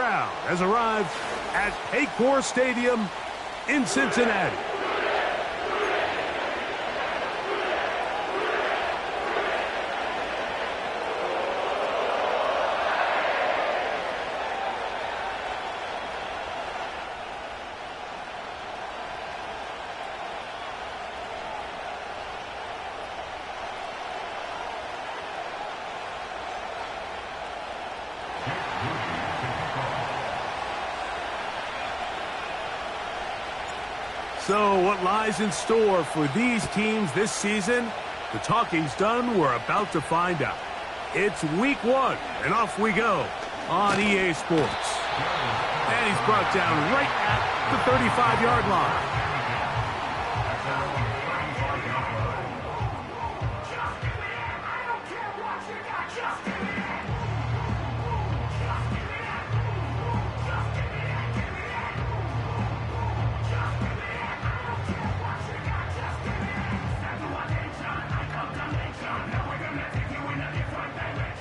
crowd has arrived at Paycor Stadium in Cincinnati. So what lies in store for these teams this season? The talking's done. We're about to find out. It's week 1, and off we go on EA Sports. And he's brought down right at the 35-yard line.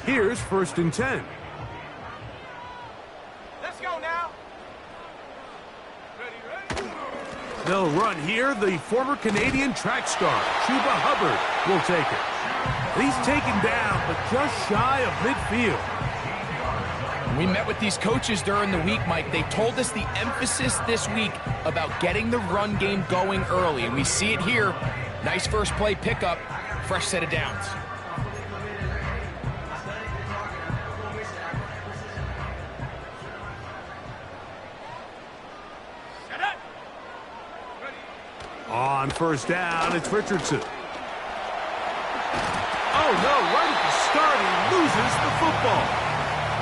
Here's 1st and 10. Let's go now. Ready. They'll run here. The former Canadian track star, Chuba Hubbard, will take it. He's taken down, but just shy of midfield. We met with these coaches during the week, Mike. They told us the emphasis this week about getting the run game going early, and we see it here. Nice first play pickup, fresh set of downs. On 1st down, it's Richardson. Oh, no, right at the start, he loses the football.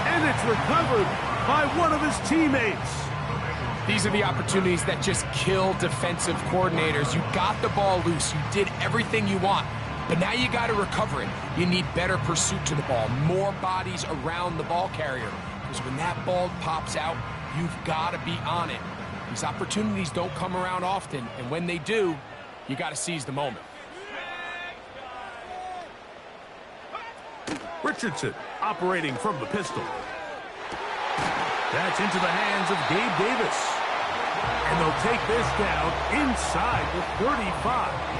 And it's recovered by one of his teammates. These are the opportunities that just kill defensive coordinators. You got the ball loose. You did everything you want. But now you got to recover it. You need better pursuit to the ball, more bodies around the ball carrier. Because when that ball pops out, you've got to be on it. These opportunities don't come around often, and when they do, you got to seize the moment. Richardson operating from the pistol. That's into the hands of Gabe Davis. And they'll take this down inside the 35.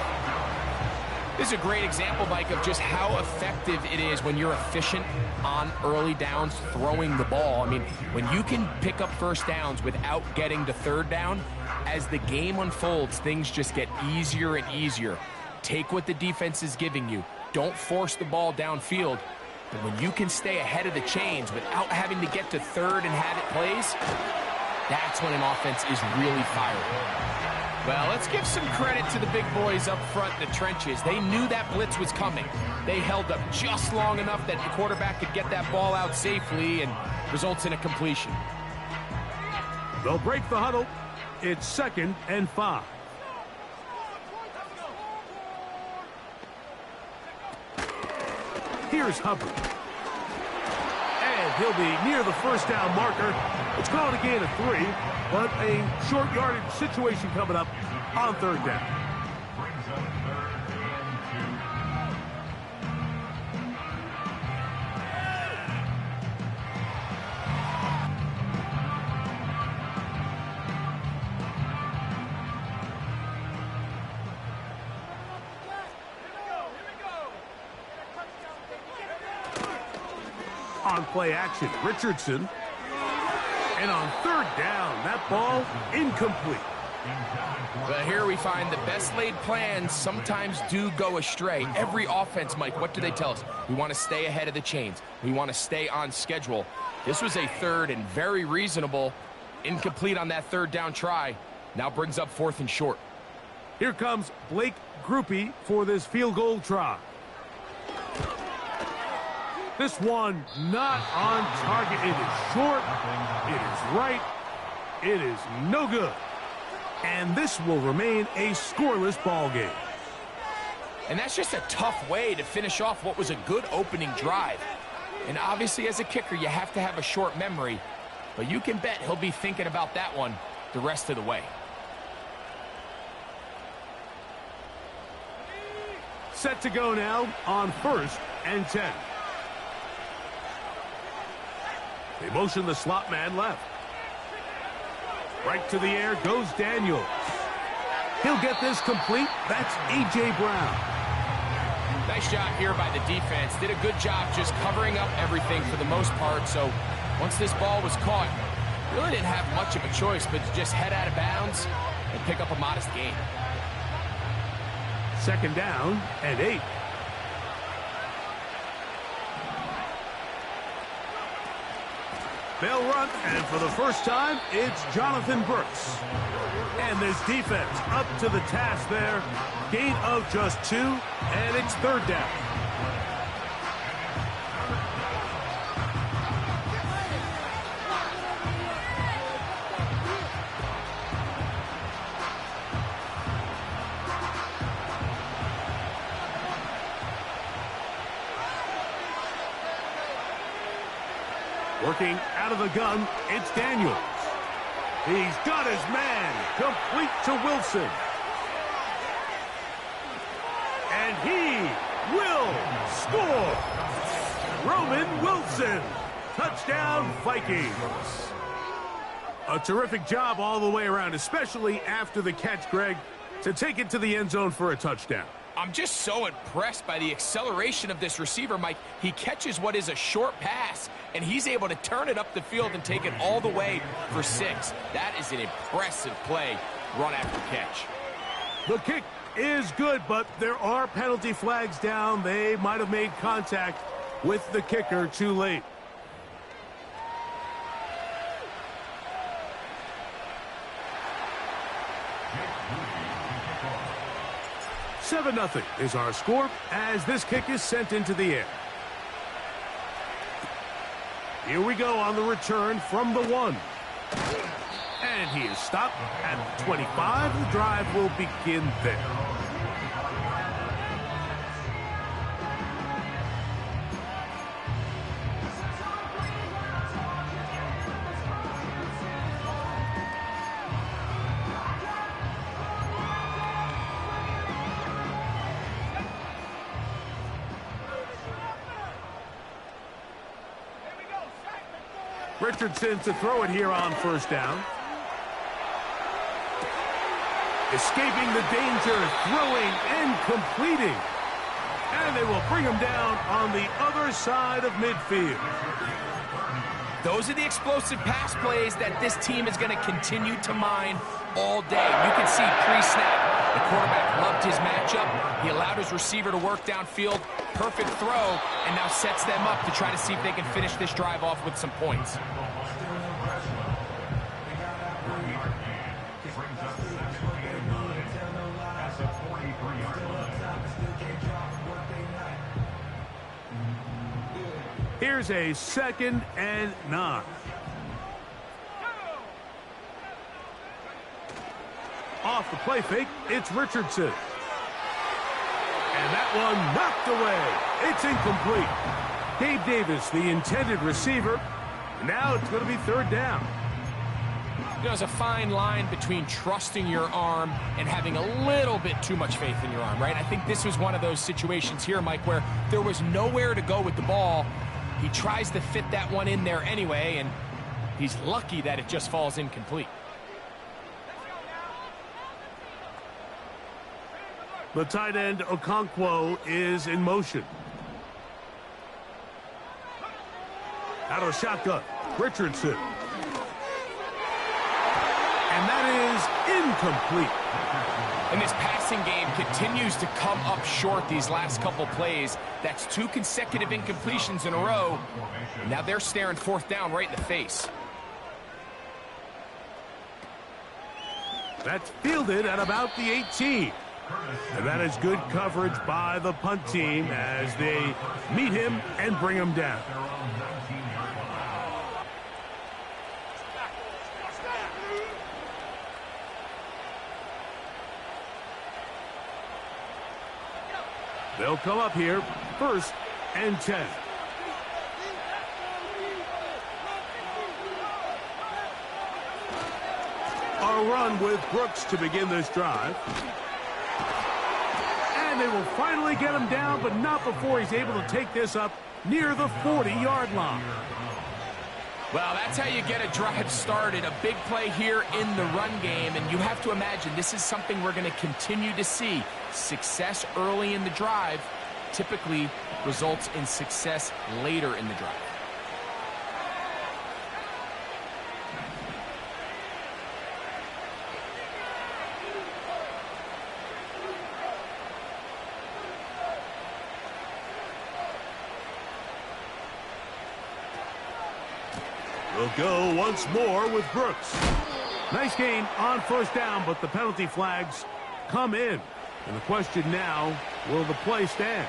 This is a great example, Mike, of just how effective it is when you're efficient on early downs throwing the ball. I mean, when you can pick up 1st downs without getting to 3rd down, as the game unfolds, things just get easier and easier. Take what the defense is giving you. Don't force the ball downfield. But when you can stay ahead of the chains without having to get to 3rd and have it plays, that's when an offense is really firing. Well, let's give some credit to the big boys up front in the trenches. They knew that blitz was coming. They held up just long enough that the quarterback could get that ball out safely and results in a completion. They'll break the huddle. It's 2nd and 5. Here's Hubbard. And he'll be near the 1st down marker. It's called a gain of 3, but a short yardage situation coming up on 3rd down. On play action, Richardson. And on 3rd down, that ball incomplete. Well, here we find the best laid plans sometimes do go astray. Every offense, Mike, what do they tell us? We want to stay ahead of the chains. We want to stay on schedule. This was a 3rd and very reasonable. Incomplete on that 3rd down try. Now brings up 4th and short. Here comes Blake Grupe for this field goal try. This one not on target. It is short. It is right. It is no good. And this will remain a scoreless ball game. And that's just a tough way to finish off what was a good opening drive. And obviously, as a kicker, you have to have a short memory. But you can bet he'll be thinking about that one the rest of the way. Set to go now on 1st and 10. They motion the slot man left. Right to the air goes Daniels. He'll get this complete. That's A.J. Brown. Nice job here by the defense. Did a good job just covering up everything for the most part. So once this ball was caught, really didn't have much of a choice but to just head out of bounds and pick up a modest gain. Second down and 8. They'll run, and for the first time, it's Jonathan Brooks. And this defense up to the task there. Gain of just 2, and it's third down. Working out of the gun, it's Daniels. He's got his man, complete to Wilson. And he will score. Roman Wilson, touchdown Vikings. A terrific job all the way around, especially after the catch, Greg, to take it to the end zone for a touchdown. I'm just so impressed by the acceleration of this receiver, Mike. He catches what is a short pass, and he's able to turn it up the field and take it all the way for 6. That is an impressive play, run after catch. The kick is good, but there are penalty flags down. They might have made contact with the kicker too late. Seven 0 is our score as this kick is sent into the air. Here we go on the return from the 1. And he is stopped at the 25. The drive will begin there. Richardson to throw it here on first down. Escaping the danger, throwing and completing. And they will bring him down on the other side of midfield. Those are the explosive pass plays that this team is going to continue to mine all day. You can see pre-snap, the quarterback loved his matchup. He allowed his receiver to work downfield. Perfect throw, and now sets them up to try to see if they can finish this drive off with some points. Here's a 2nd and 9. Off the play fake, it's Richardson. And that one knocked away. It's incomplete. Gabe Davis, the intended receiver. Now it's going to be third down. You know, there's a fine line between trusting your arm and having a little bit too much faith in your arm, right? I think this was one of those situations here, Mike, where there was nowhere to go with the ball. He tries to fit that one in there anyway, and he's lucky that it just falls incomplete. The tight end, Okonkwo, is in motion. Out of shotgun, Richardson. And that is incomplete. And this passing game continues to come up short these last couple plays. That's 2 consecutive incompletions in a row. Now they're staring fourth down right in the face. That's fielded at about the 18. And that is good coverage by the punt team as they meet him and bring him down. They'll come up here, 1st and 10. A run with Brooks to begin this drive. And they will finally get him down, but not before he's able to take this up near the 40-yard line. Well, that's how you get a drive started. A big play here in the run game, and you have to imagine this is something we're going to continue to see. Success early in the drive typically results in success later in the drive. We'll go once more with Brooks. Nice gain on first down, but the penalty flags come in. And the question now, will the play stand?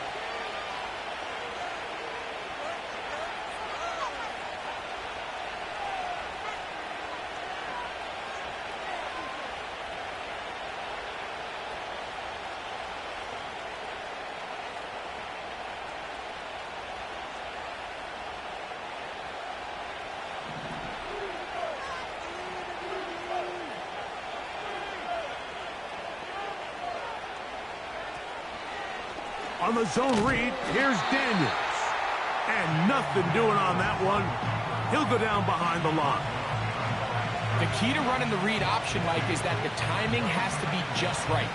On the zone read, here's Daniels. And nothing doing on that one. He'll go down behind the line. The key to running the read option, Mike, is that the timing has to be just right.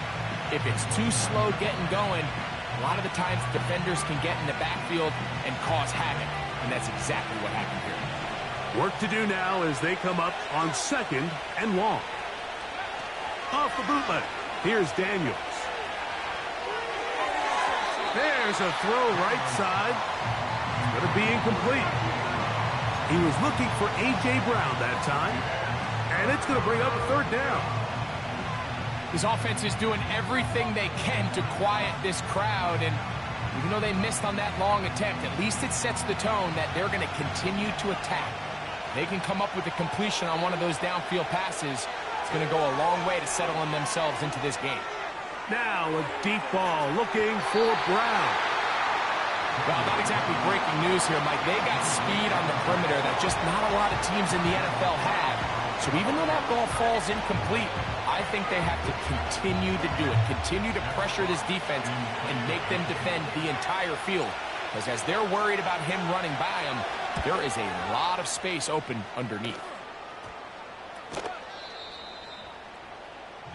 If it's too slow getting going, a lot of the times defenders can get in the backfield and cause havoc. And that's exactly what happened here. Work to do now as they come up on 2nd and long. Off the bootleg, here's Daniels. There's a throw right side. It's going to be incomplete. He was looking for A.J. Brown that time. And it's going to bring up a 3rd down. This offense is doing everything they can to quiet this crowd. And even though they missed on that long attempt, at least it sets the tone that they're going to continue to attack. They can come up with a completion on one of those downfield passes. It's going to go a long way to settling themselves into this game. Now a deep ball looking for Brown. Well, not exactly breaking news here, Mike. They got speed on the perimeter that just not a lot of teams in the NFL have. So even though that ball falls incomplete, I think they have to continue to do it. Continue to pressure this defense and make them defend the entire field. Because as they're worried about him running by them, there is a lot of space open underneath.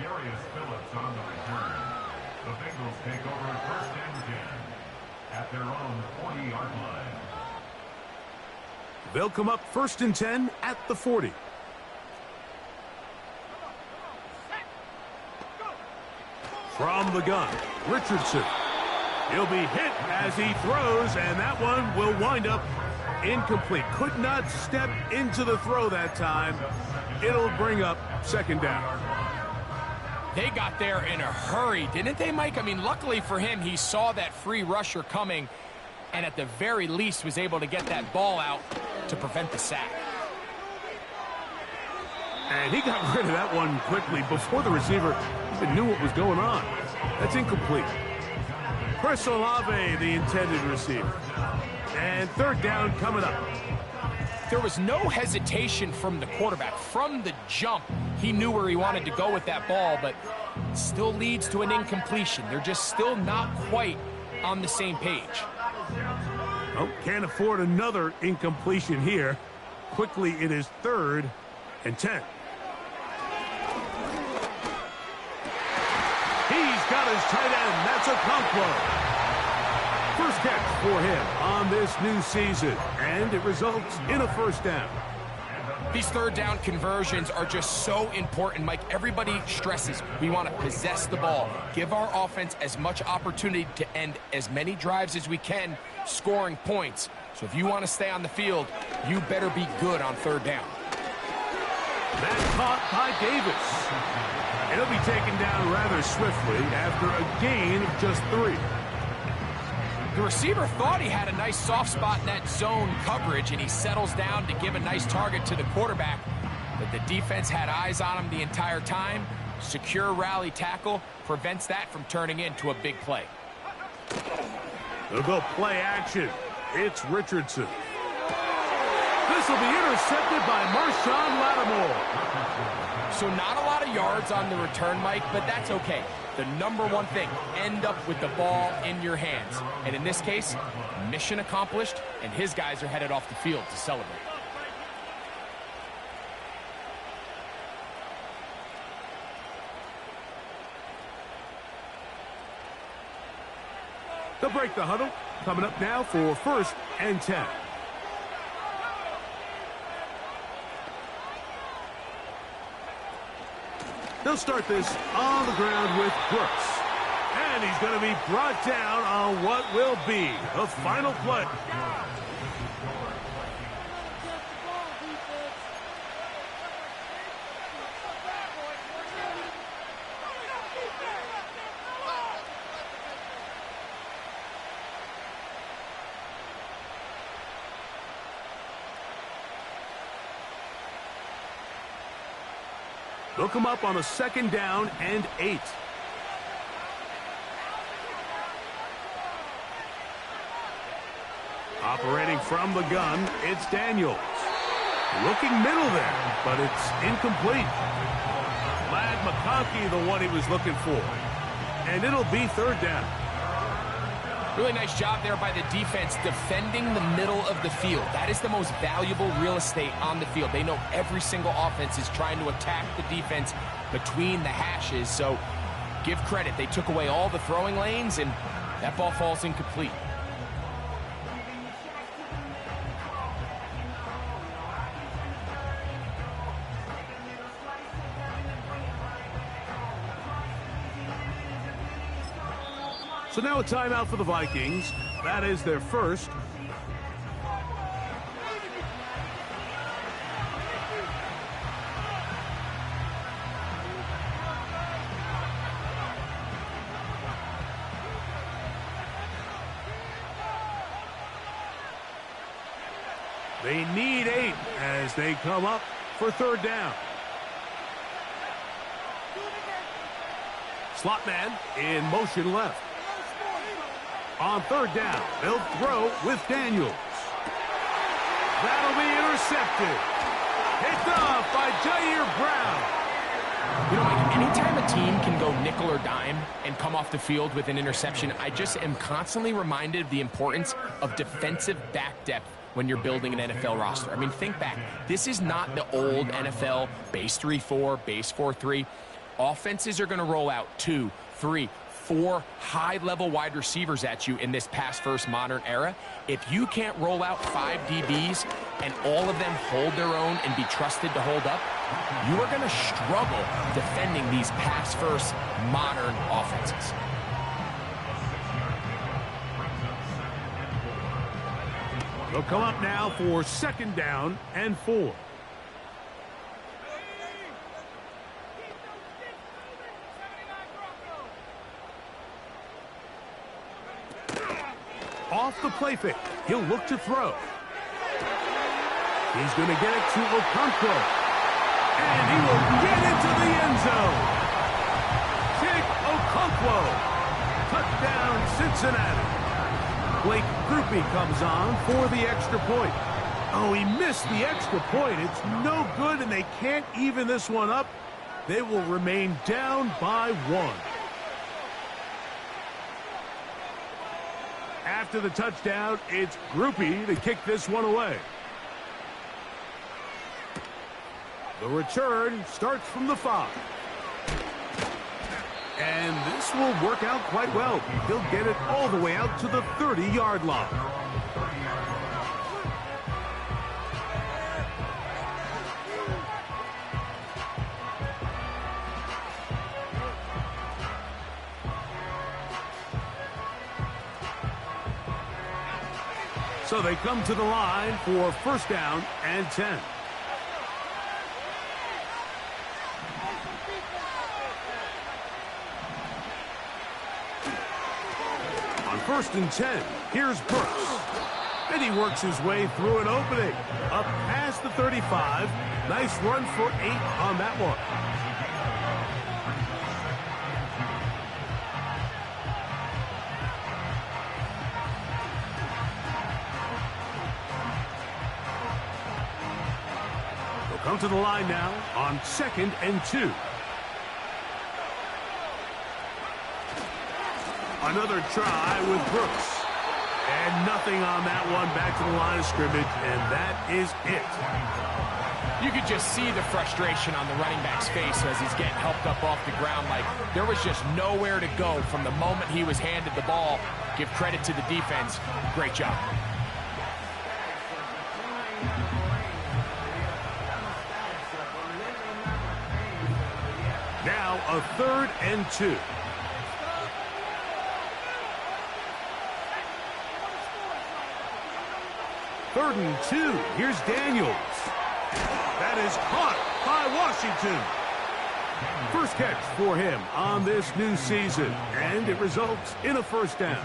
Darius Phillips on the return. The Bengals take over at 1st and 10 at their own 40-yard line. They'll come up 1st and 10 at the 40. From the gun, Richardson. He'll be hit as he throws, and that one will wind up incomplete. Could not step into the throw that time. It'll bring up 2nd down. They got there in a hurry, didn't they, Mike? I mean, luckily for him, he saw that free rusher coming and at the very least was able to get that ball out to prevent the sack. And he got rid of that one quickly before the receiver even knew what was going on. That's incomplete. Chris Olave, the intended receiver. And 3rd down coming up. There was no hesitation from the quarterback. From the jump, he knew where he wanted to go with that ball, but it still leads to an incompletion. They're just still not quite on the same page. Oh, can't afford another incompletion here. Quickly, it is 3rd and 10. He's got his tight end. That's Okonkwo. First catch for him on this new season, and it results in a 1st down. These 3rd down conversions are just so important, Mike. Everybody stresses we want to possess the ball, give our offense as much opportunity to end as many drives as we can, scoring points. So if you want to stay on the field, you better be good on 3rd down. That's caught by Davis. It'll be taken down rather swiftly after a gain of just 3. The receiver thought he had a nice soft spot in that zone coverage, and he settles down to give a nice target to the quarterback. But the defense had eyes on him the entire time. Secure rally tackle prevents that from turning into a big play. They'll go play action. It's Richardson. This will be intercepted by Marshawn Lattimore. So not a lot of yards on the return, Mike, but that's okay. The number one thing, end up with the ball in your hands. And in this case, mission accomplished, and his guys are headed off the field to celebrate. They'll break the huddle. Coming up now for 1st and 10. They'll start this on the ground with Brooks. And he's going to be brought down on what will be the final play. They'll come up on a 2nd down and 8. Operating from the gun, it's Daniels. Looking middle there, but it's incomplete. Ladd McConkey, the one he was looking for. And it'll be 3rd down. Really nice job there by the defense defending the middle of the field. That is the most valuable real estate on the field. They know every single offense is trying to attack the defense between the hashes. So give credit. They took away all the throwing lanes, and that ball falls incomplete. So now a timeout for the Vikings. That is their first. They need 8 as they come up for 3rd down. Slot man in motion left. On 3rd down, they'll throw with Daniels. That'll be intercepted. Picked off by Jair Brown. You know, Mike, anytime a team can go nickel or dime and come off the field with an interception, I just am constantly reminded of the importance of defensive back depth when you're building an NFL roster. I mean, think back. This is not the old NFL base 3-4, base 4-3. Offenses are going to roll out 2, 3, 4 high-level wide receivers at you in this pass-first modern era. If you can't roll out 5 DBs and all of them hold their own and be trusted to hold up, you are going to struggle defending these pass-first modern offenses. They'll come up now for 2nd down and 4. Off the play fake. He'll look to throw. He's going to get it to Okonkwo. And he will get into the end zone. Chig Okonkwo. Touchdown, Cincinnati. Blake Grupe comes on for the extra point. Oh, he missed the extra point. It's no good, and they can't even this one up. They will remain down by 1. After the touchdown, it's Grupe to kick this one away. The return starts from the 5. And this will work out quite well. He'll get it all the way out to the 30-yard line. So they come to the line for 1st down and 10. On 1st and 10, here's Brooks. And he works his way through an opening. Up past the 35. Nice run for 8 on that one. Come to the line now on 2nd and 2. Another try with Brooks. And nothing on that one. Back to the line of scrimmage, and that is it. You could just see the frustration on the running back's face as he's getting helped up off the ground. Like, there was just nowhere to go from the moment he was handed the ball. Give credit to the defense. Great job. Now a 3rd and 2. Third and 2. Here's Daniels. That is caught by Washington. First catch for him on this new season, and it results in a first down.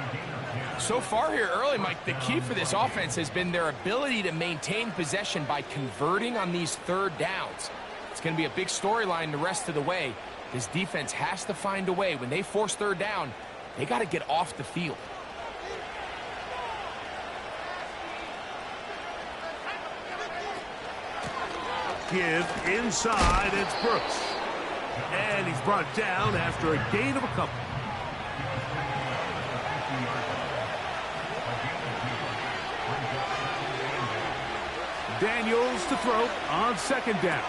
So far here early, Mike, the key for this offense has been their ability to maintain possession by converting on these third downs. It's going to be a big storyline the rest of the way. This defense has to find a way. When they force third down, they got to get off the field. Give inside, it's Brooks. And he's brought down after a gain of a couple. Daniels to throw on second down.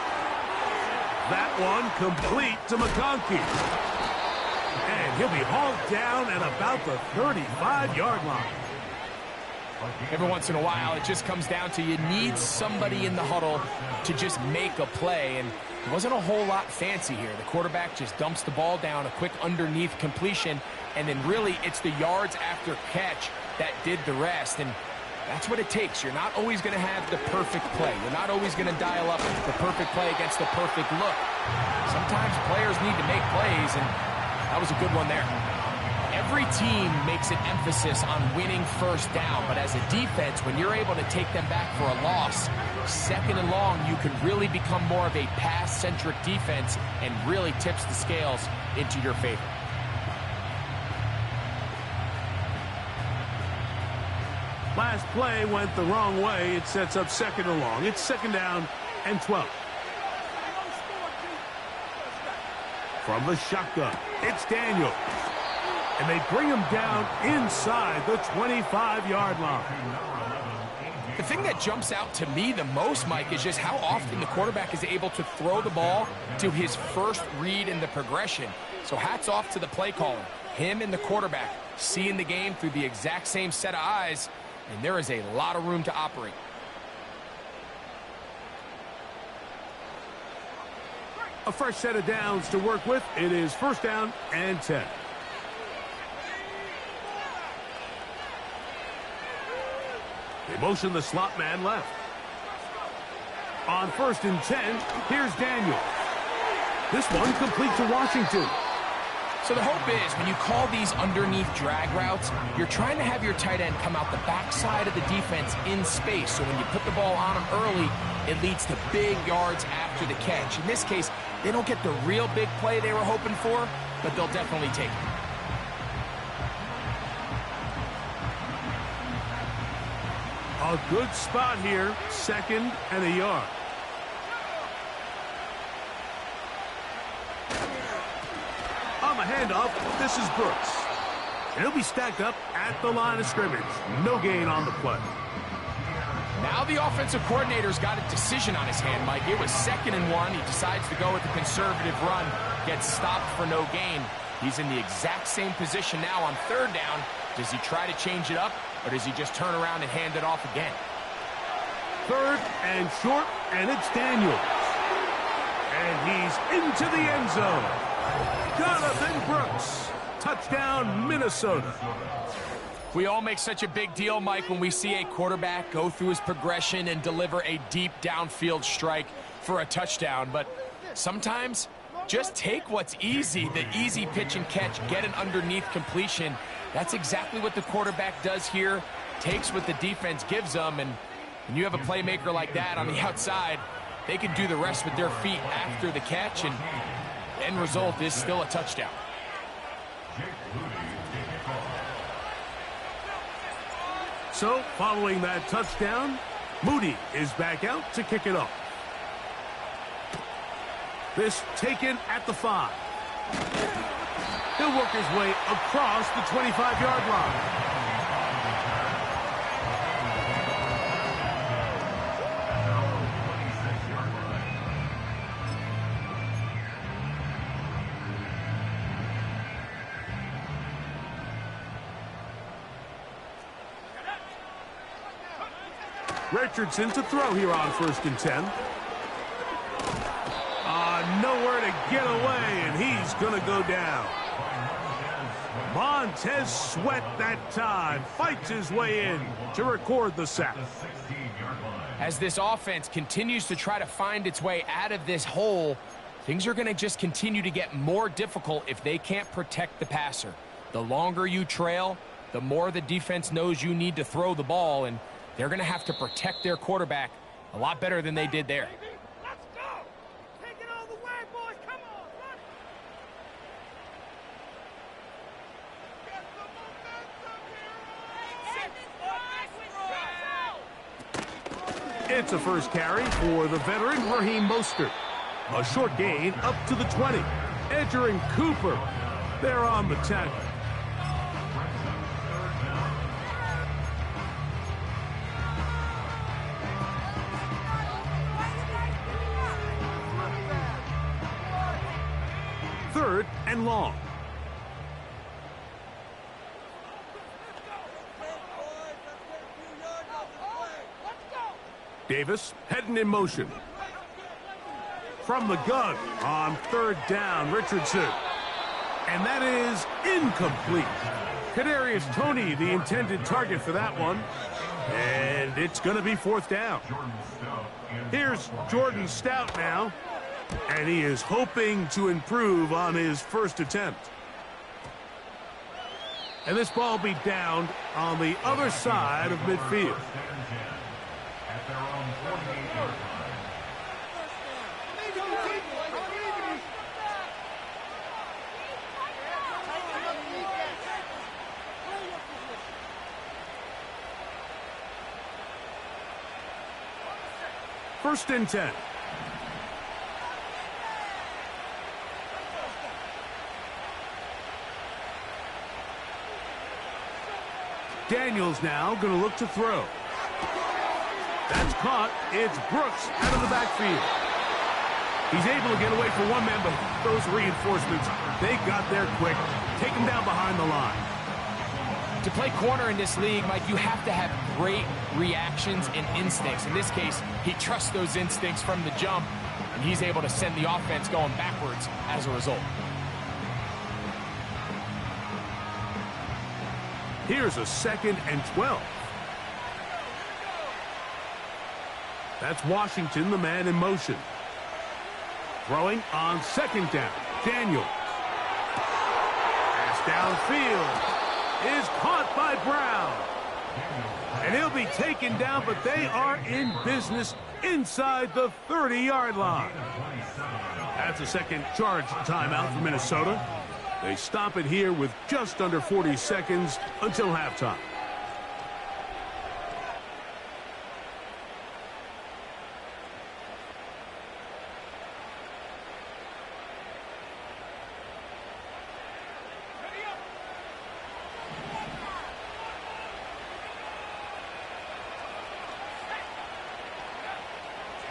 That one complete to McConkey. And he'll be hauled down at about the 35-yard line. Every once in a while, it just comes down to you need somebody in the huddle to just make a play, and it wasn't a whole lot fancy here. The quarterback just dumps the ball down, a quick underneath completion, and then really it's the yards after catch that did the rest, and that's what it takes. You're not always going to have the perfect play. You're not always going to dial up the perfect play against the perfect look. Sometimes players need to make plays, and that was a good one there. Every team makes an emphasis on winning first down, but as a defense, when you're able to take them back for a loss, second and long, you can really become more of a pass-centric defense and really tips the scales into your favor. Last play went the wrong way. It sets up second and long. It's second down and 12. From the shotgun, it's Daniels. And they bring him down inside the 25-yard line. The thing that jumps out to me the most, Mike, is just how often the quarterback is able to throw the ball to his first read in the progression. So hats off to the play caller. Him and the quarterback seeing the game through the exact same set of eyes, and there is a lot of room to operate. A fresh set of downs to work with. It is first down and 10. They motion the slot man left. On first and 10, here's Daniels. This one complete to Washington. So the hope is when you call these underneath drag routes, you're trying to have your tight end come out the backside of the defense in space. So when you put the ball on him early, it leads to big yards after the catch. In this case, they don't get the real big play they were hoping for, but they'll definitely take it. A good spot here, second and a yard. On the handoff, this is Brooks. And he'll be stacked up at the line of scrimmage. No gain on the play. Now the offensive coordinator's got a decision on his hand, Mike. It was second and 1. He decides to go with the conservative run, gets stopped for no gain. He's in the exact same position now on third down. Does he try to change it up, or does he just turn around and hand it off again? Third and short, and it's Daniels. And he's into the end zone. Jonathan Brooks. Touchdown, Minnesota. We all make such a big deal, Mike, when we see a quarterback go through his progression and deliver a deep downfield strike for a touchdown. But sometimes, just take what's easy, the easy pitch and catch, get an underneath completion. That's exactly what the quarterback does here, takes what the defense gives them, and when you have a playmaker like that on the outside, they can do the rest with their feet after the catch, and the end result is still a touchdown. So, following that touchdown, Moody is back out to kick it off. This taken at the 5. He'll work his way across the 25-yard line. Richardson to throw here on 1st and 10. Nowhere to get away, and he's going to go down. Montez Sweat that time fights his way in to record the sack. As this offense continues to try to find its way out of this hole, things are going to just continue to get more difficult if they can't protect the passer. The longer you trail, the more the defense knows you need to throw the ball, and they're going to have to protect their quarterback a lot better than they did there. Let's go! Take it all the way, boys! Come on! Run! Get the momentum here! It's a first carry for the veteran Raheem Mostert. A short gain up to the 20. Edger and Cooper, they're on the tackle. Third and long. Davis heading in motion. From the gun on 3rd down, Richardson. And that is incomplete. Kadarius Toney, the intended target for that one. And it's going to be 4th down. Here's Jordan Stout now. And he is hoping to improve on his first attempt. And this ball will be down on the other side of midfield. At their own 48-yard line. First and 10. Daniels now going to look to throw. That's caught. It's Brooks out of the backfield. He's able to get away from one man, but those reinforcements, they got there quick. Take him down behind the line. To play corner in this league, Mike, you have to have great reactions and instincts. In this case, he trusts those instincts from the jump, and he's able to send the offense going backwards as a result. Here's a 2nd and 12. That's Washington, the man in motion. Throwing on 2nd down. Daniels. Pass downfield is caught by Brown. And he'll be taken down, but they are in business inside the 30-yard line. That's a second charge timeout for Minnesota. They stop it here with just under 40 seconds until halftime.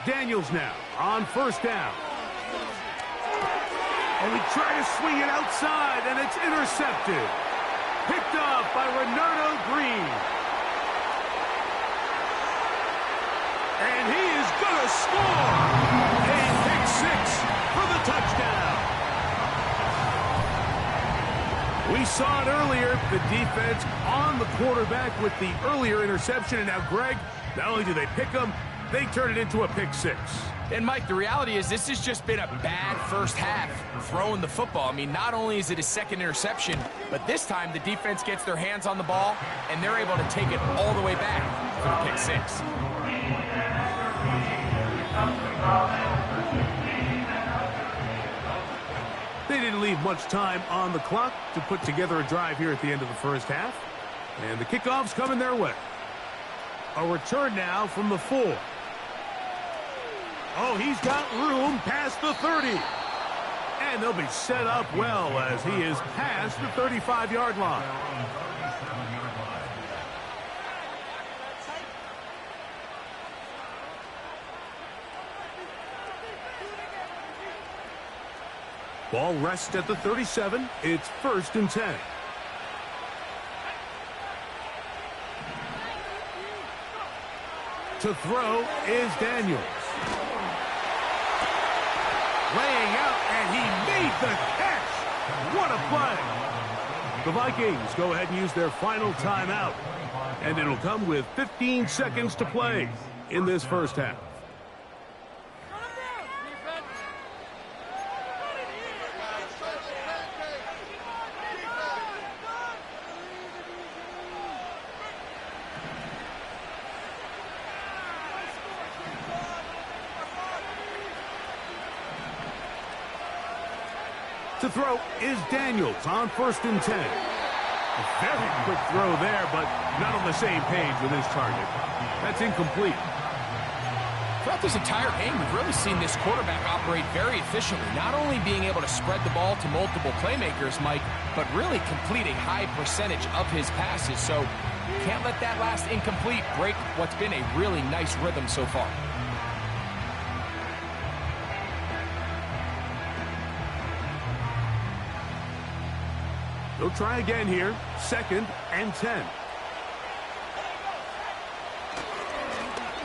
Daniels now on 1st down. And we try to swing it outside, and it's intercepted. Picked off by Renardo Green. And he is going to score. A pick 6 for the touchdown. We saw it earlier, the defense on the quarterback with the earlier interception. And now, Greg, not only do they pick him, they turn it into a pick 6. And, Mike, the reality is this has just been a bad first half throwing the football. I mean, not only is it a second interception, but this time the defense gets their hands on the ball, and they're able to take it all the way back for the pick 6. They didn't leave much time on the clock to put together a drive here at the end of the first half. And the kickoff's coming their way. A return now from the 4. Oh, he's got room past the 30. And they'll be set up well as he is past the 35-yard line. Ball rests at the 37. It's 1st and 10. To throw is Daniels. Laying out, and he made the catch. What a play. The Vikings go ahead and use their final timeout, and it'll come with 15 seconds to play in this first half. To throw is Daniels on 1st and 10. A very quick throw there, but not on the same page with his target. That's incomplete. Throughout this entire game, we've really seen this quarterback operate very efficiently, not only being able to spread the ball to multiple playmakers, Mike, but really complete a high percentage of his passes. So can't let that last incomplete break what's been a really nice rhythm so far. They'll try again here. 2nd and 10.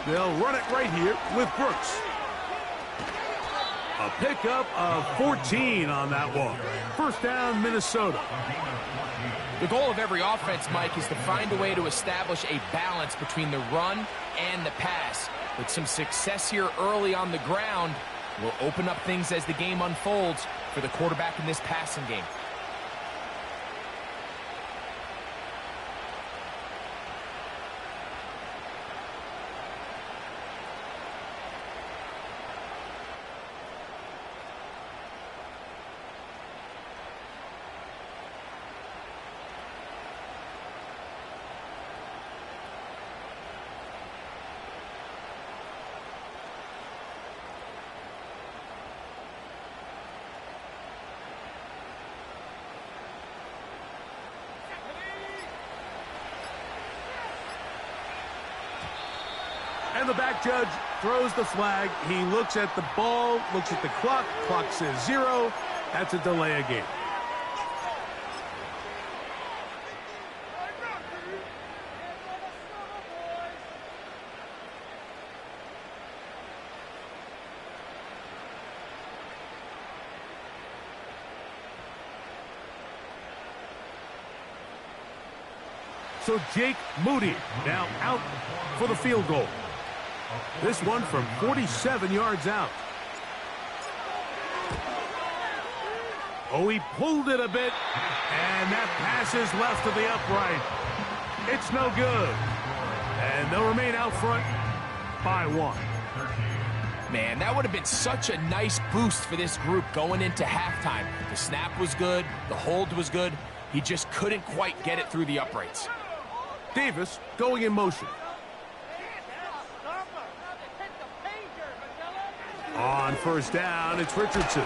They'll run it right here with Brooks. A pickup of 14 on that one. 1st down, Minnesota. The goal of every offense, Mike, is to find a way to establish a balance between the run and the pass. With some success here early on the ground, will open up things as the game unfolds for the quarterback in this passing game. And the back judge throws the flag. He looks at the ball, looks at the clock. Clock says 0. That's a delay of game. So Jake Moody now out for the field goal. This one from 47 yards out. Oh, he pulled it a bit, and that pass is left to the upright. It's no good. And they'll remain out front by 1. Man, that would have been such a nice boost for this group going into halftime. The snap was good. The hold was good. He just couldn't quite get it through the uprights. Davis going in motion. On 1st down, it's Richardson.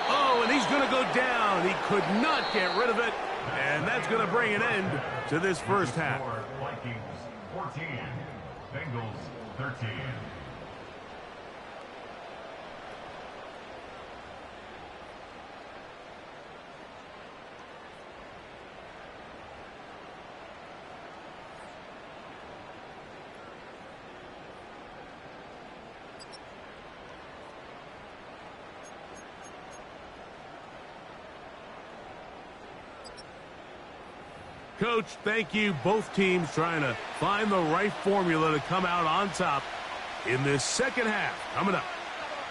Oh, and he's going to go down. He could not get rid of it. And that's going to bring an end to this first half. Vikings 14, Bengals 13. Coach, thank you. Both teams trying to find the right formula to come out on top in this second half. Coming up,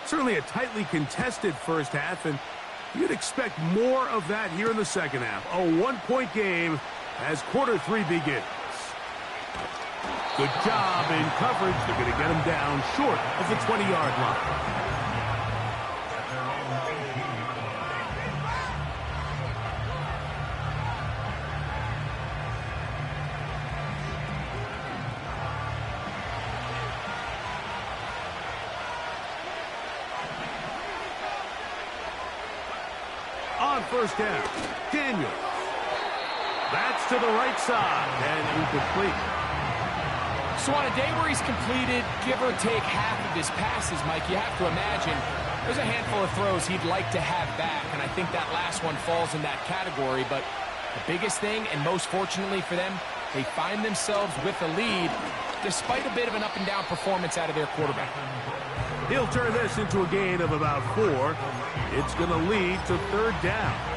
certainly a tightly contested first half, and you'd expect more of that here in the second half. A 1-point game as quarter 3 begins. Good job in coverage. They're going to get him down short of the 20-yard line. On 1st down, Daniels. That's to the right side and incomplete. So on a day where he's completed, give or take half of his passes, Mike, you have to imagine there's a handful of throws he'd like to have back, and I think that last one falls in that category. But the biggest thing, and most fortunately for them, they find themselves with a lead. despite a bit of an up-and-down performance out of their quarterback. He'll turn this into a gain of about 4. It's going to lead to 3rd down.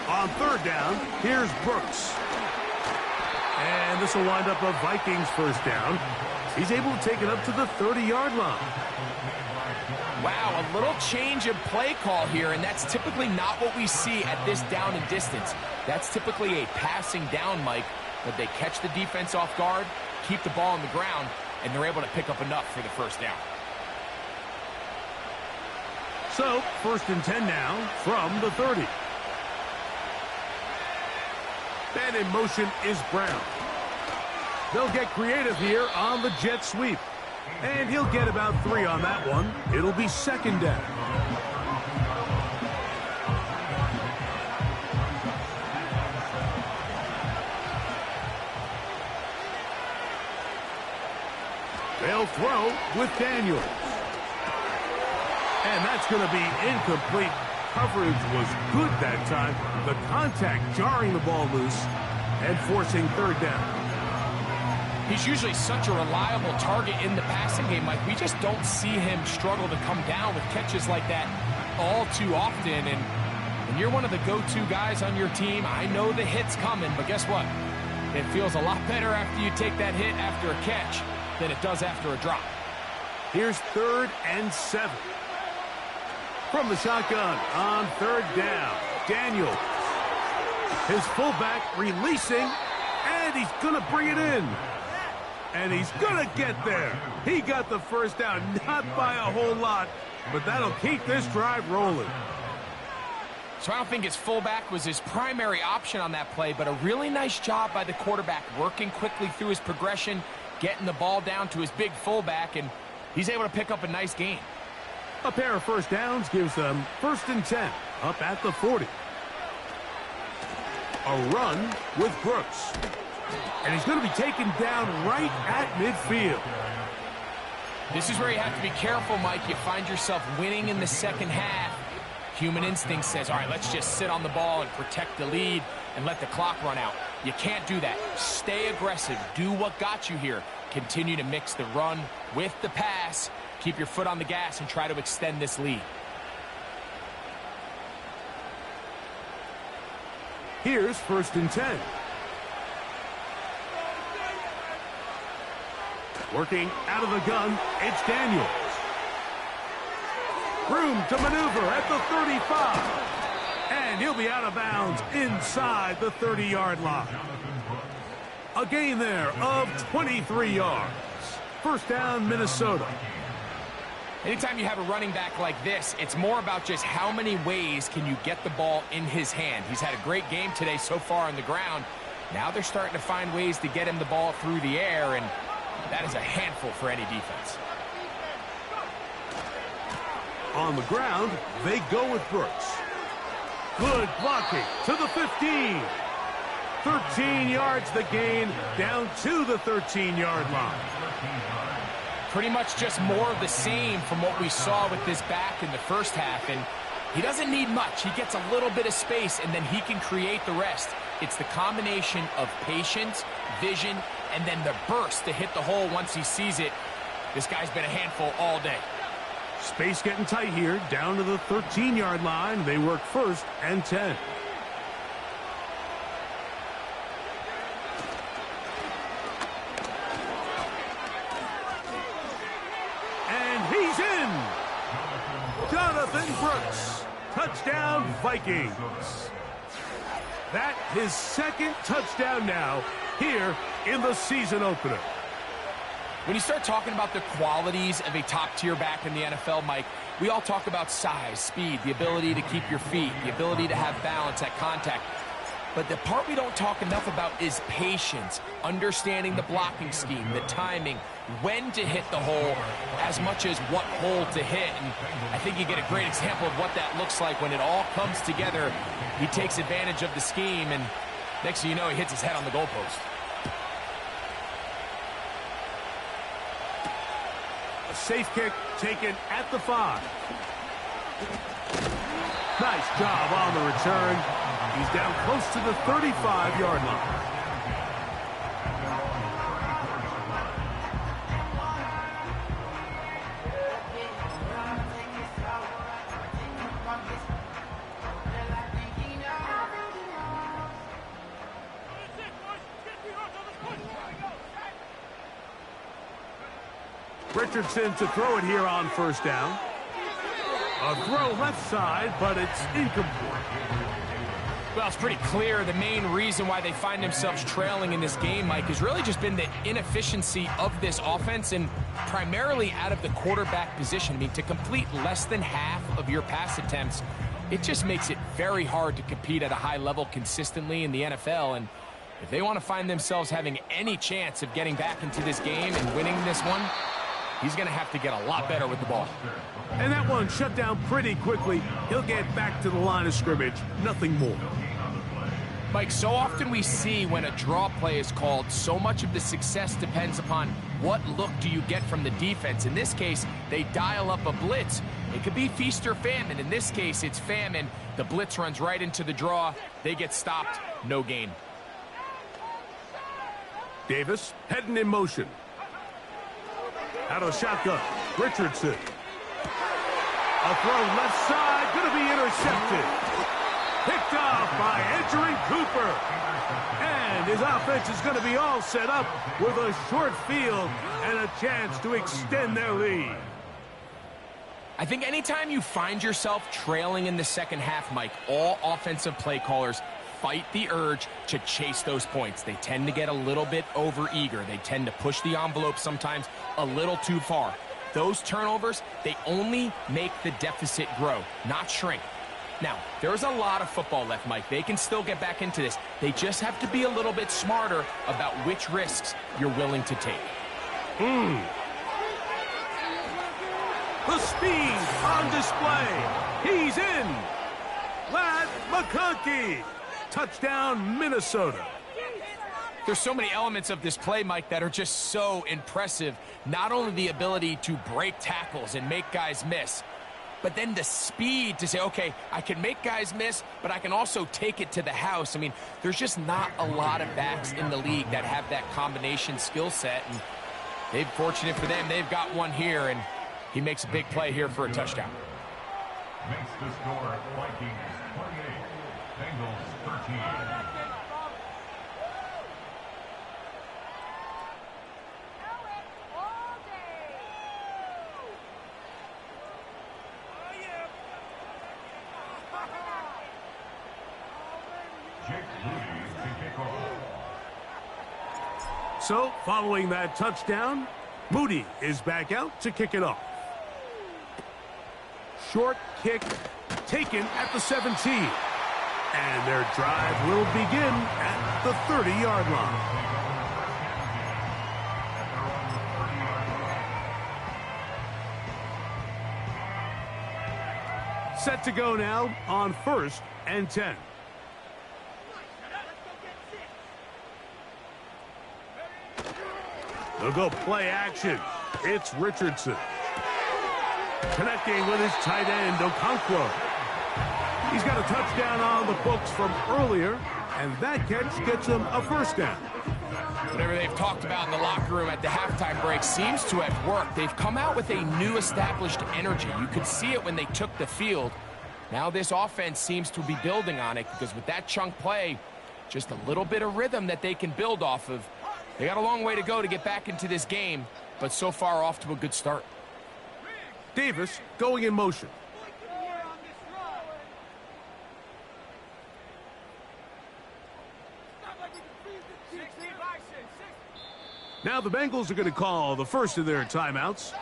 On 3rd down, here's Brooks. And this will wind up a Vikings 1st down. He's able to take it up to the 30-yard line. Wow, a little change of play call here, and that's typically not what we see at this down and distance. That's typically a passing down, Mike, but they catch the defense off guard, keep the ball on the ground, and they're able to pick up enough for the 1st down. So, 1st and 10 now from the 30. And in motion is Brown. They'll get creative here on the jet sweep. And he'll get about 3 on that one. It'll be 2nd down. They'll throw with Daniels. And that's going to be incomplete. Coverage was good that time. The contact jarring the ball loose and forcing 3rd down. He's usually such a reliable target in the passing game, Mike. We just don't see him struggle to come down with catches like that all too often. And when you're one of the go-to guys on your team, I know the hit's coming, but guess what? It feels a lot better after you take that hit after a catch than it does after a drop. Here's 3rd and 7. From the shotgun on 3rd down, Daniels. His fullback releasing, and he's going to bring it in. And he's going to get there. He got the 1st down, not by a whole lot, but that'll keep this drive rolling. So I don't think his fullback was his primary option on that play, but a really nice job by the quarterback working quickly through his progression, getting the ball down to his big fullback, and he's able to pick up a nice gain. A pair of 1st downs gives them 1st and 10 up at the 40. A run with Brooks. And he's going to be taken down right at midfield. This is where you have to be careful, Mike. You find yourself winning in the 2nd half. Human instinct says, all right, let's just sit on the ball and protect the lead and let the clock run out. You can't do that. Stay aggressive. Do what got you here. Continue to mix the run with the pass. Keep your foot on the gas and try to extend this lead. Here's 1st and 10. Working out of the gun, it's Daniels. Room to maneuver at the 35. And he'll be out of bounds inside the 30-yard line. A gain there of 23 yards. 1st down, Minnesota. Anytime you have a running back like this, it's more about just how many ways can you get the ball in his hand. He's had a great game today so far on the ground. Now they're starting to find ways to get him the ball through the air, and that is a handful for any defense. On the ground, they go with Brooks. Good blocking to the 15. 13 yards the gain, down to the 13-yard line. Pretty much just more of the same from what we saw with this back in the 1st half. And he doesn't need much. He gets a little bit of space, and then he can create the rest. It's the combination of patience, vision, and then the burst to hit the hole once he sees it. This guy's been a handful all day. Space getting tight here, down to the 13-yard line. They work 1st and 10. He's in. Jonathan Brooks. Touchdown, Vikings. That his 2nd touchdown now here in the season opener. When you start talking about the qualities of a top-tier back in the NFL, Mike, we all talk about size, speed, the ability to keep your feet, the ability to have balance at contact. But the part we don't talk enough about is patience, understanding the blocking scheme, the timing, when to hit the hole, as much as what hole to hit. And I think you get a great example of what that looks like when it all comes together. He takes advantage of the scheme, and next thing you know, he hits his head on the goalpost. A safe kick taken at the 5. Nice job on the return. He's down close to the 35-yard line. Richardson to throw it here on first down. A throw left side, but it's incomplete. Well, it's pretty clear the main reason why they find themselves trailing in this game, Mike, has really just been the inefficiency of this offense and primarily out of the quarterback position. I mean, to complete less than half of your pass attempts, it just makes it very hard to compete at a high level consistently in the NFL. And if they want to find themselves having any chance of getting back into this game and winning this one, he's going to have to get a lot better with the ball. And that one shut down pretty quickly. He'll get back to the line of scrimmage. Nothing more. Mike, so often we see when a draw play is called, so much of the success depends upon what look do you get from the defense. In this case, they dial up a blitz. It could be feast or famine. In this case, it's famine. The blitz runs right into the draw. They get stopped. No gain. Davis heading in motion. Out of shotgun, Richardson. A throw left side, going to be intercepted. Picked off by Edgerrin Cooper. And his offense is going to be all set up with a short field and a chance to extend their lead. I think anytime you find yourself trailing in the second half, Mike, all offensive play callers fight the urge to chase those points. They tend to get a little bit overeager. They tend to push the envelope sometimes a little too far. Those turnovers, they only make the deficit grow, not shrink. Now, there's a lot of football left, Mike. They can still get back into this. They just have to be a little bit smarter about which risks you're willing to take. The speed on display. He's in. Ladd McConkey. Touchdown, Minnesota. There's so many elements of this play, Mike, that are just so impressive. Not only the ability to break tackles and make guys miss, but then the speed to say, okay, I can make guys miss, but I can also take it to the house. I mean, there's just not a lot of backs in the league that have that combination skill set. And they're fortunate for them, they've got one here, and he makes a big play here for a touchdown. Makes the score Vikings 28, Bengals 13. So, following that touchdown, Moody is back out to kick it off. Short kick taken at the 17. And their drive will begin at the 30-yard line. Set to go now on 1st and 10. They'll go play action. It's Richardson. Connecting with his tight end, Okonkwo. He's got a touchdown on the books from earlier, and that catch gets him a first down. Whatever they've talked about in the locker room at the halftime break seems to have worked. They've come out with a new established energy. You could see it when they took the field. Now this offense seems to be building on it because with that chunk play, just a little bit of rhythm that they can build off of. They got a long way to go to get back into this game, but so far off to a good start. Davis going in motion. Now the Bengals are going to call the first of their timeouts.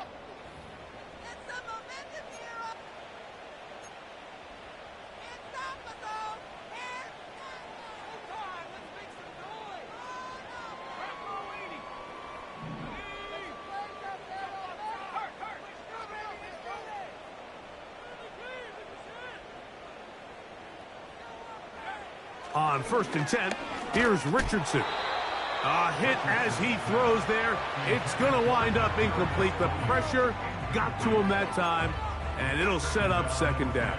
On 1st and 10, here's Richardson. A hit as he throws there. It's going to wind up incomplete. The pressure got to him that time, and it'll set up 2nd down.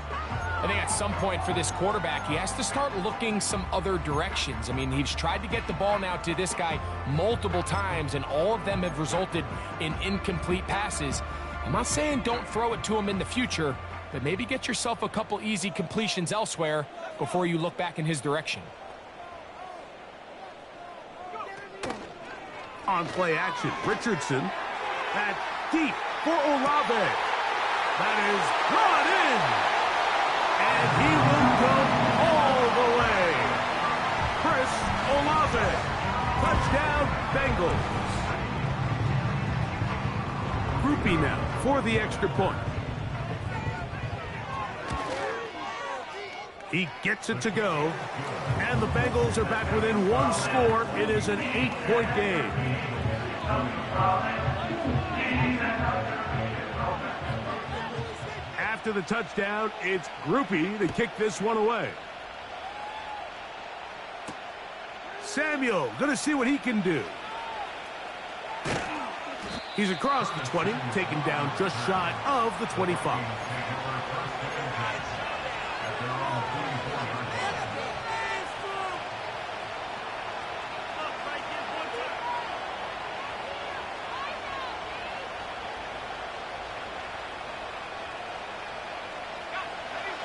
I think at some point for this quarterback, he has to start looking some other directions. I mean, he's tried to get the ball now to this guy multiple times, and all of them have resulted in incomplete passes. I'm not saying don't throw it to him in the future, but maybe get yourself a couple easy completions elsewhere before you look back in his direction. On play action, Richardson. That's deep for Olave. That is brought in. And he will go all the way. Chris Olave. Touchdown, Bengals. Groupie now for the extra point. He gets it to go. And the Bengals are back within 1 score. It is an 8-point game. After the touchdown, it's Groupie to kick this one away. Samuel going to see what he can do. He's across the 20, taken down just shy of the 25.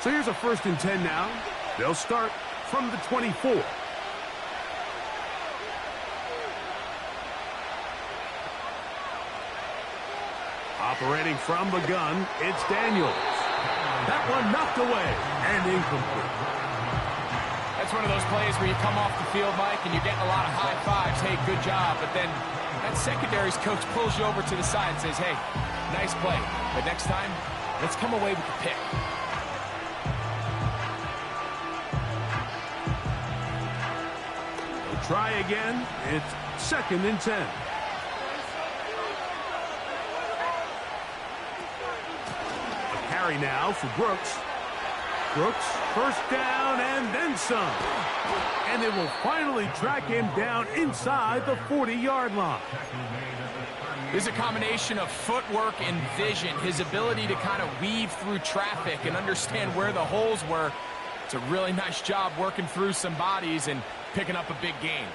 So here's a 1st and 10 now. They'll start from the 24. Operating from the gun, it's Daniels. That one knocked away and incomplete. That's one of those plays where you come off the field, Mike, and you're getting a lot of high fives. Hey, good job. But then that secondary's coach pulls you over to the side and says, hey, nice play. But next time, let's come away with the pick. Try again. It's 2nd and 10. A carry now for Brooks. Brooks, 1st down and then some. And they will finally track him down inside the 40-yard line. This is a combination of footwork and vision, his ability to kind of weave through traffic and understand where the holes were. It's a really nice job working through some bodies and picking up a big gain.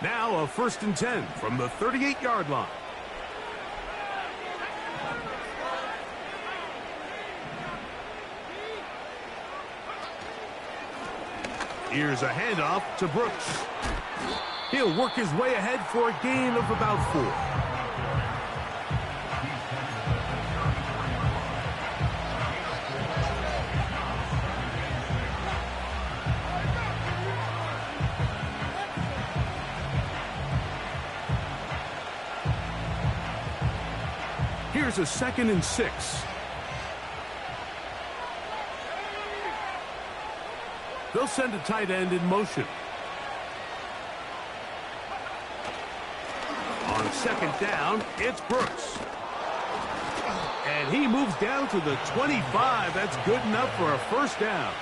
Now a 1st and 10 from the 38-yard line. Here's a handoff to Brooks. He'll work his way ahead for a gain of about 4. Here's a 2nd and 6. They'll send a tight end in motion. On 2nd down, it's Brooks. And he moves down to the 25. That's good enough for a 1st down.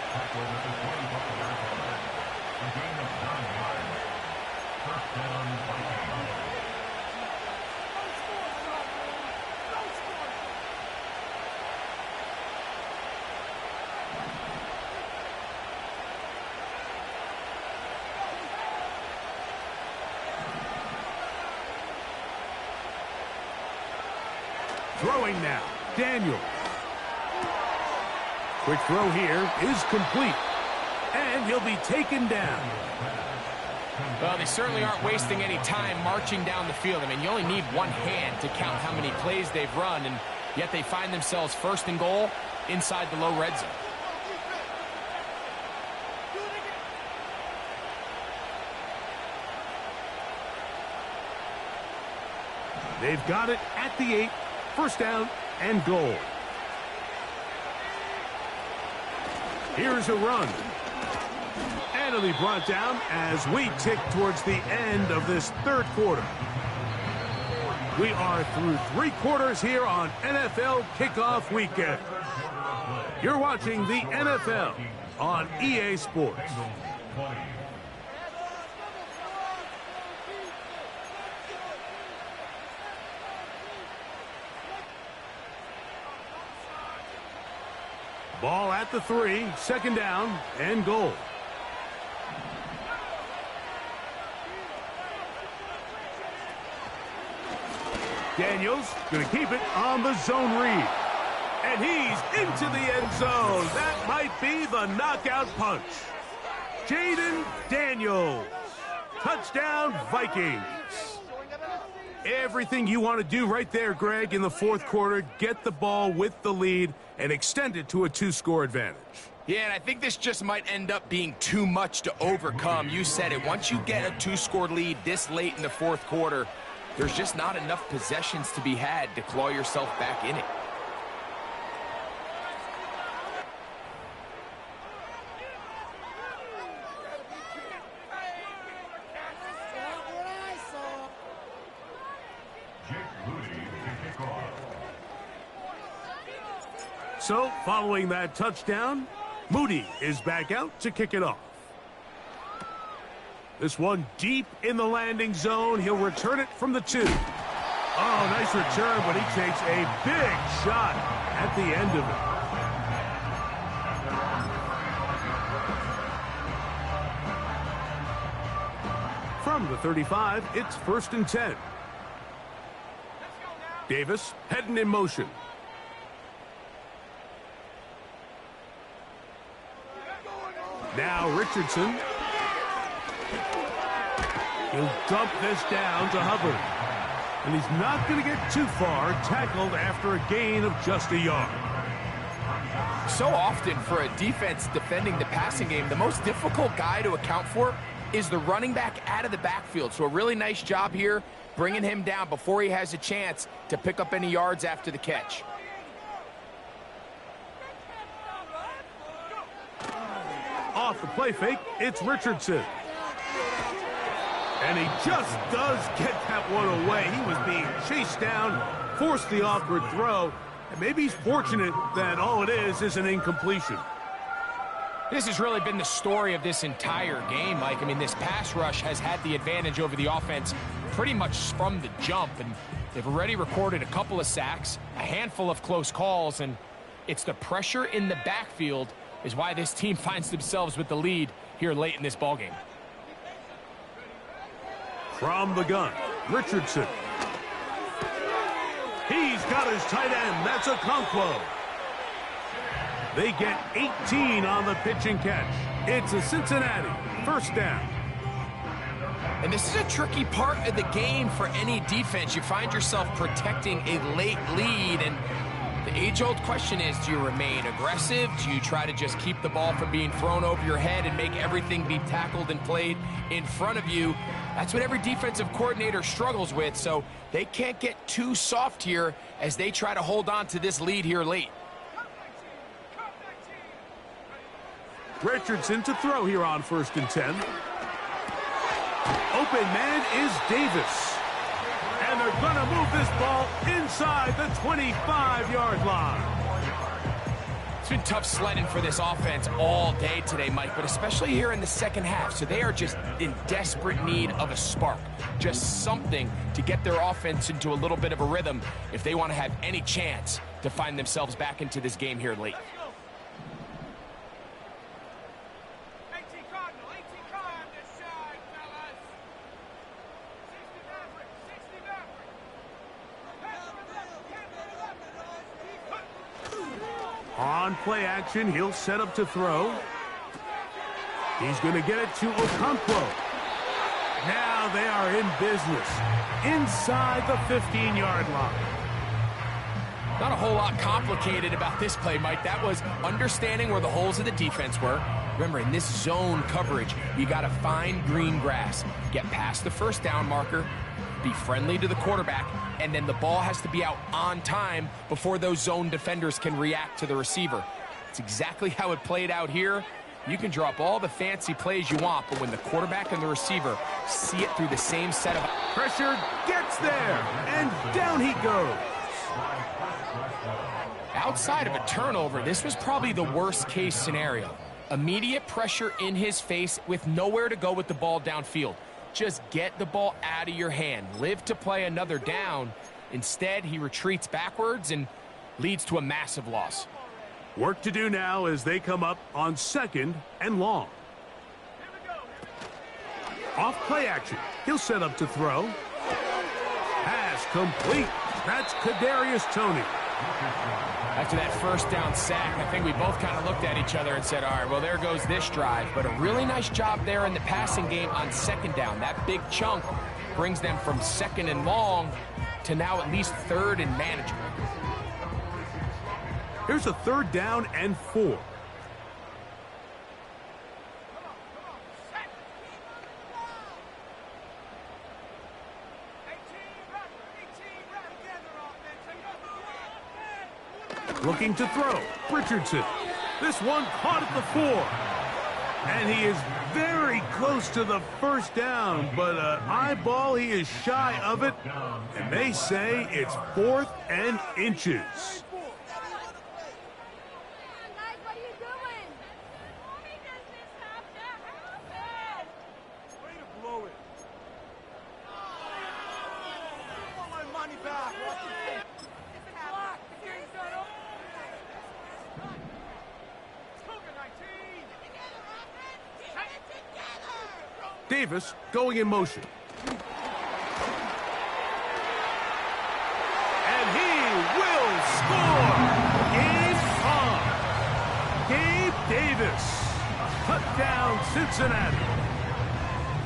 Throwing now, Daniels. Quick throw here is complete. And he'll be taken down. Well, they certainly aren't wasting any time marching down the field. I mean, you only need one hand to count how many plays they've run, and yet they find themselves 1st and goal inside the low red zone. They've got it at the 8. 1st down and goal. Here's a run. And it'll be brought down as we tick towards the end of this 3rd quarter. We are through 3 quarters here on NFL Kickoff Weekend. You're watching the NFL on EA Sports. Ball at the 3, second down and goal. Daniels going to keep it on the zone read. And he's into the end zone. That might be the knockout punch. Jayden Daniels. Touchdown, Vikings. Everything you want to do right there, Greg, in the fourth quarter. Get the ball with the lead and extend it to a 2-score advantage. Yeah, and I think this just might end up being too much to overcome. You said it. Once you get a 2-score lead this late in the fourth quarter, there's just not enough possessions to be had to claw yourself back in it. So, following that touchdown, Moody is back out to kick it off. This one deep in the landing zone. He'll return it from the 2. Oh, nice return, but he takes a big shot at the end of it. From the 35, it's 1st and 10. Davis heading in motion. Now Richardson. He'll dump this down to Hubbard. And he's not going to get too far, tackled after a gain of just a yard. So often for a defense defending the passing game, the most difficult guy to account for is the running back out of the backfield. So a really nice job here, bringing him down before he has a chance to pick up any yards after the catch. Off the play fake, it's Richardson. And he just does get that one away. He was being chased down, forced the awkward throw, and maybe he's fortunate that all it is an incompletion. This has really been the story of this entire game, Mike. I mean, this pass rush has had the advantage over the offense pretty much from the jump, and they've already recorded a couple of sacks, a handful of close calls, and it's the pressure in the backfield is why this team finds themselves with the lead here late in this ballgame. From the gun, Richardson. He's got his tight end. That's Okonkwo. They get 18 on the pitch and catch. It's a Cincinnati 1st down. And this is a tricky part of the game for any defense. You find yourself protecting a late lead, and the age-old question is, do you remain aggressive? Do you try to just keep the ball from being thrown over your head and make everything be tackled and played in front of you? That's what every defensive coordinator struggles with, so they can't get too soft here as they try to hold on to this lead here late. Richardson to throw here on 1st and 10. Open man is Davis. And they're going to move this ball inside the 25-yard line. It's been tough sledding for this offense all day today, Mike, but especially here in the second half. So they are just in desperate need of a spark, just something to get their offense into a little bit of a rhythm if they want to have any chance to find themselves back into this game here late. On play action, he'll set up to throw. He's going to get it to Okonkwo. Now they are in business inside the 15-yard line. Not a whole lot complicated about this play, Mike. That was understanding where the holes of the defense were. Remember, in this zone coverage, you got to find green grass, get past the 1st down marker, be friendly to the quarterback, and then the ball has to be out on time before those zone defenders can react to the receiver. It's exactly how it played out here. You can drop all the fancy plays you want, but when the quarterback and the receiver see it through the same set of... Pressure gets there, and down he goes. Outside of a turnover, this was probably the worst-case scenario. Immediate pressure in his face with nowhere to go with the ball downfield. Just get the ball out of your hand. Live to play another down. Instead, he retreats backwards and leads to a massive loss. Work to do now as they come up on 2nd and long. Off play action. He'll set up to throw. Pass complete. That's Kadarius Toney. After that first down sack, I think we both kind of looked at each other and said, all right, well, there goes this drive. But a really nice job there in the passing game on 2nd down. That big chunk brings them from 2nd and long to now at least 3rd and manageable. Here's a 3rd down and 4. Looking to throw. Richardson. This one caught at the 4. And he is very close to the first down, but eyeball, he is shy of it. And they say it's 4th and inches. Davis going in motion. And he will score! Game on! Gabe Davis. Touchdown, Cincinnati.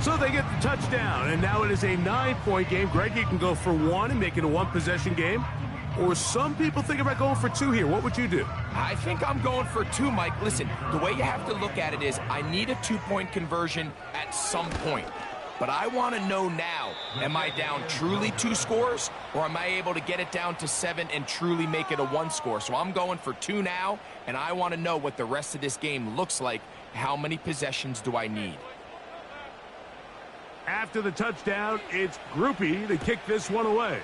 So they get the touchdown, and now it is a 9-point game. Greg, you can go for 1 and make it a 1-possession game. Or some people think about going for 2 here. What would you do? I think I'm going for 2, Mike. Listen, the way you have to look at it is I need a 2-point conversion at some point. But I want to know now, am I down truly 2 scores, or am I able to get it down to 7 and truly make it a 1 score? So I'm going for 2 now, and I want to know what the rest of this game looks like. How many possessions do I need? After the touchdown, it's Groupie to kick this one away.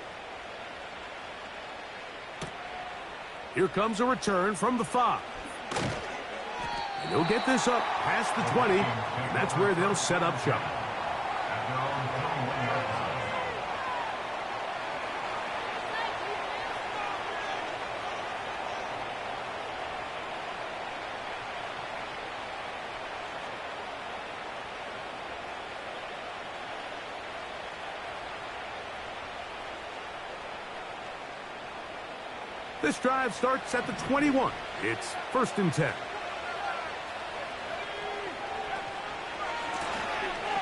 Here comes a return from the 5. And he'll get this up past the 20. And that's where they'll set up shop. This drive starts at the 21. It's 1st and 10.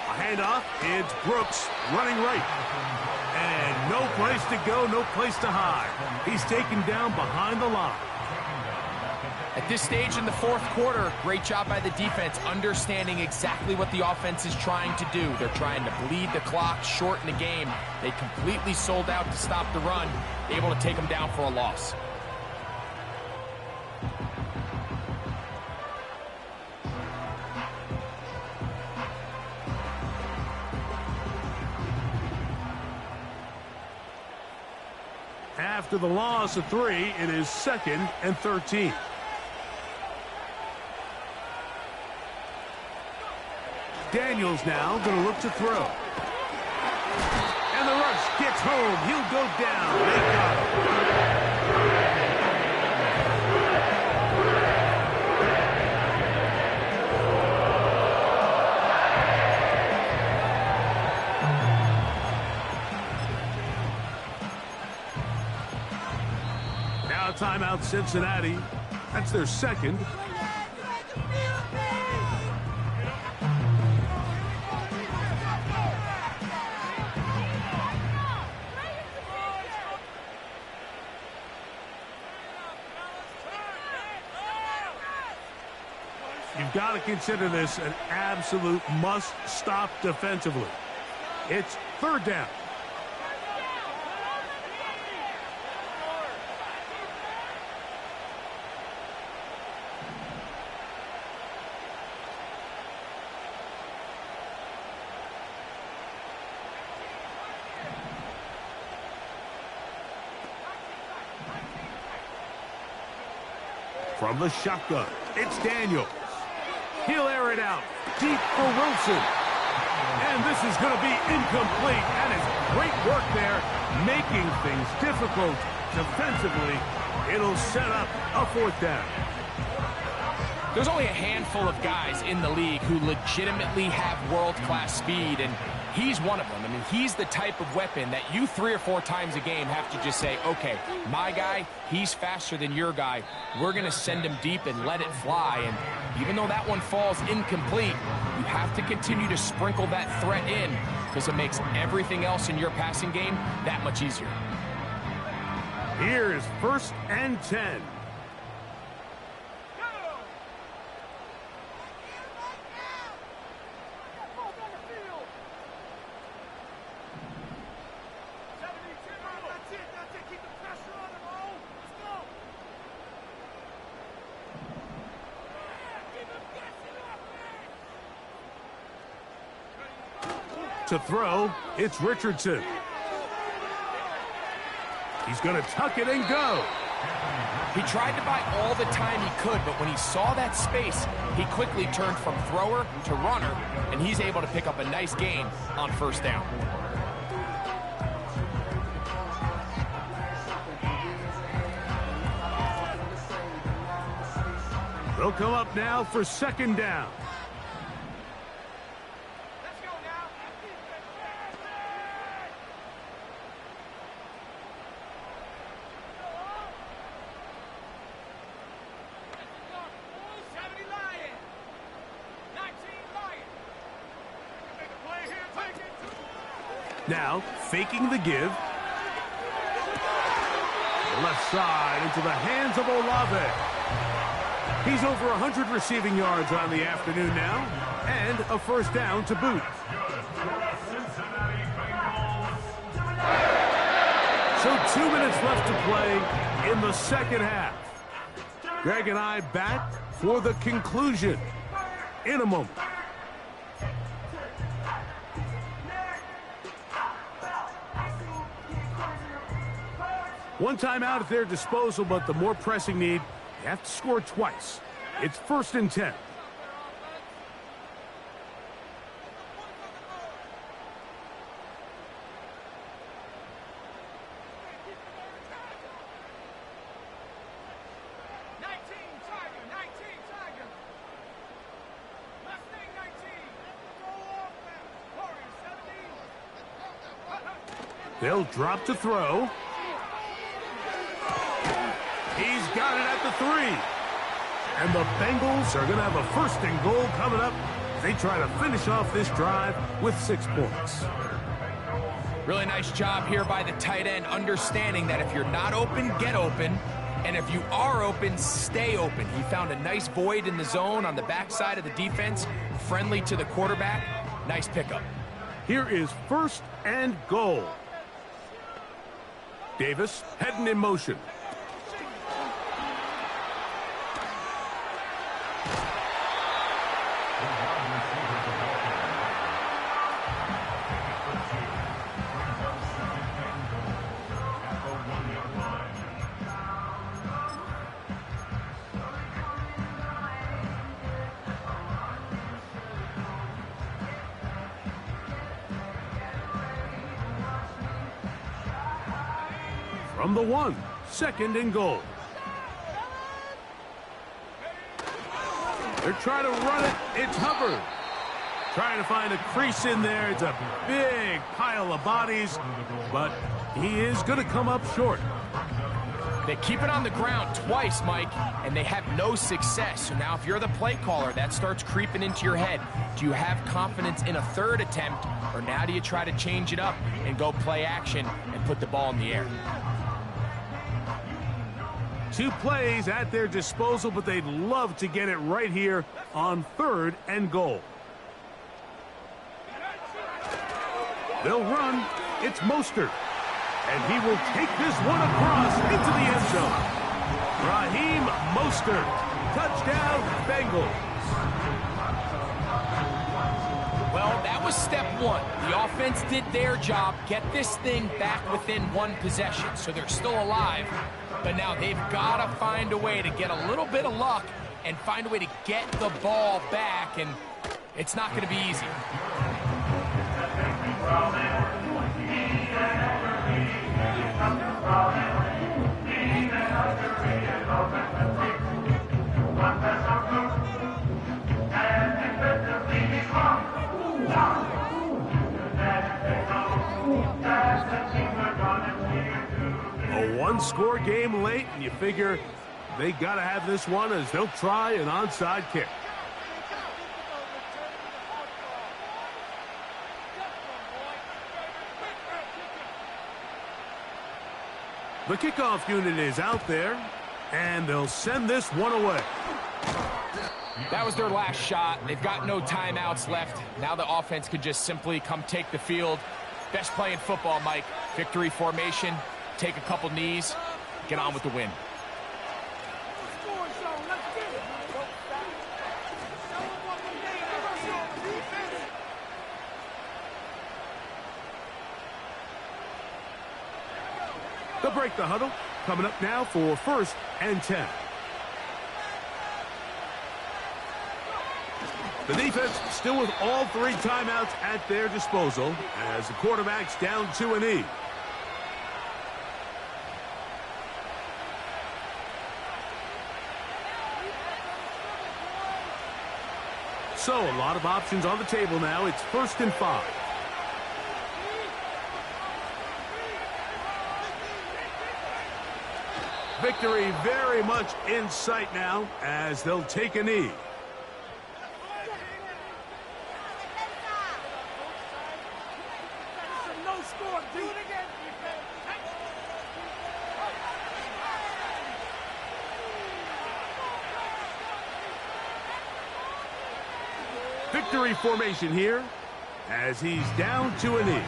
A handoff. It's Brooks running right. And no place to go, no place to hide. He's taken down behind the line. At this stage in the 4th quarter, great job by the defense, understanding exactly what the offense is trying to do. They're trying to bleed the clock, shorten the game. They completely sold out to stop the run, able to take them down for a loss. After the loss of 3, it is 2nd and 13. Daniels now going to look to throw. And the rush gets home. He'll go down. They got him. Now timeout Cincinnati. That's their 2nd. You've got to consider this an absolute must-stop defensively. It's 3rd down. From the shotgun, it's Daniels. He'll air it out deep for Wilson. And this is going to be incomplete. That is great work there, making things difficult defensively. It'll set up a 4th down. There's only a handful of guys in the league who legitimately have world-class speed, and he's one of them. I mean, he's the type of weapon that you 3 or 4 times a game have to just say, okay, my guy, he's faster than your guy. We're going to send him deep and let it fly. And even though that one falls incomplete, you have to continue to sprinkle that threat in because it makes everything else in your passing game that much easier. Here's 1st and 10. To throw, it's Richardson. He's going to tuck it and go. He tried to buy all the time he could, but when he saw that space, he quickly turned from thrower to runner, and he's able to pick up a nice gain on 1st down. They'll come up now for 2nd down. Now, faking the give. Left side into the hands of Olave. He's over 100 receiving yards on the afternoon now, and a 1st down to boot. So 2 minutes left to play in the 2nd half. Greg and I back for the conclusion in a moment. One timeout at their disposal, but the more pressing need, you have to score twice. It's 1st and 10. They'll drop to throw. He's got it at the 3. And the Bengals are going to have a 1st and goal coming up. They try to finish off this drive with 6 points. Really nice job here by the tight end, understanding that if you're not open, get open. And if you are open, stay open. He found a nice void in the zone on the backside of the defense, friendly to the quarterback. Nice pickup. Here is 1st and goal. Davis heading in motion. From the 1, 2nd and goal. They're trying to run it. It's Hubbard. Trying to find a crease in there. It's a big pile of bodies, but he is going to come up short. They keep it on the ground twice, Mike, and they have no success. So now if you're the play caller, that starts creeping into your head. Do you have confidence in a 3rd attempt, or now do you try to change it up and go play action and put the ball in the air? 2 plays at their disposal, but they'd love to get it right here on 3rd and goal. They'll run. It's Mostert. And he will take this one across into the end zone. Raheem Mostert. Touchdown, Bengals. Well, that was was step one. The offense did their job, get this thing back within one possession, so they're still alive. But now they've got to find a way to get a little bit of luck and find a way to get the ball back, and it's not going to be easy. A one-score game late, and you figure they got to have this one as they'll try an onside kick. The kickoff unit is out there, and they'll send this one away. That was their last shot. They've got no timeouts left. Now the offense could just simply come take the field. Best play in football, Mike. Victory formation, take a couple knees, get on with the win. They'll break the huddle. Coming up now for 1st and 10. The defense still with all 3 timeouts at their disposal as the quarterback's down to a knee. So a lot of options on the table now. It's 1st and 5. Victory very much in sight now as they'll take a knee. Victory formation here as he's down to a knee.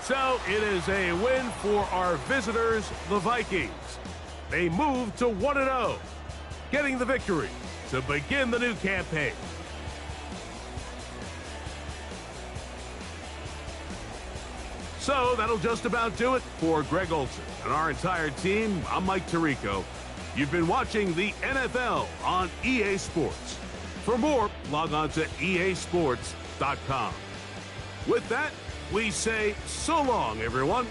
So it is a win for our visitors, the Vikings. They move to 1-0, getting the victory to begin the new campaign. So that'll just about do it for Greg Olsen and our entire team. I'm Mike Tirico. You've been watching the NFL on EA Sports. For more, log on to easports.com. With that, we say so long, everyone.